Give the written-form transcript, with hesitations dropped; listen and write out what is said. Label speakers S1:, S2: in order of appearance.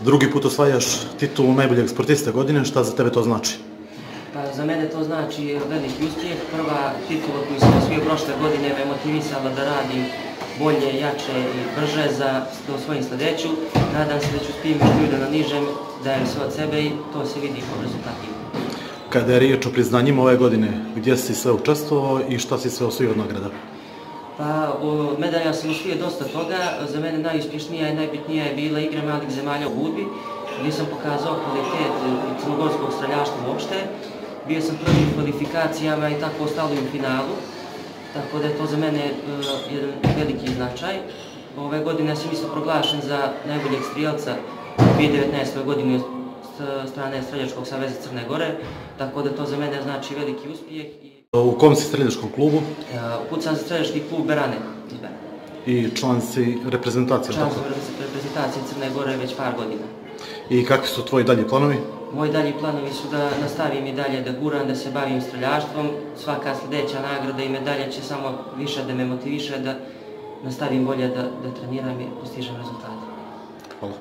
S1: Drugi put osvajaš titulu najboljeg sportiste godine, šta za tebe to znači?
S2: Pa za mene to znači veliki uspjeh. Prva titula koju sam osvojio prošle godine me motivisala da radim bolje, jače i brže da osvojim sljedeću. Nadam se da ću uspijem još da nanižem, dajem sve od sebe i to se vidi po rezultatima.
S1: Kada je riječ o priznanjima ove godine, gdje si sve učestvovao i šta si sve osvojio od nagrada?
S2: Pa od medalja sam osvojio dosta toga. Za mene najuspješnija i najbitnija je bila igra malih zemalja u Budvi, gdje sam pokazao kvalitet crnogorskog streljaštva uopšte. Bio sam prvi u kvalifikacijama i tako ostalo i u finalu, tako da je to za mene jedan veliki značaj. Ove godine sam isto proglašen za najboljeg strijelca u 2019. godini od strane Streljačkog saveza Crne Gore, tako da to za mene znači veliki uspjeh.
S1: U kom si streljačkom klubu?
S2: Pucam za streljački klub Berane iz Berane.
S1: I član si reprezentacije?
S2: Član sam reprezentacije Crne Gore već par godina.
S1: I kakvi su tvoji dalji planovi?
S2: Moji dalji planovi su da nastavim i dalje da guram, da se bavim streljaštvom. Svaka sljedeća nagrada i medalja će samo više da me motiviše, da nastavim bolje da treniram i postižem rezultate.
S1: Hvala.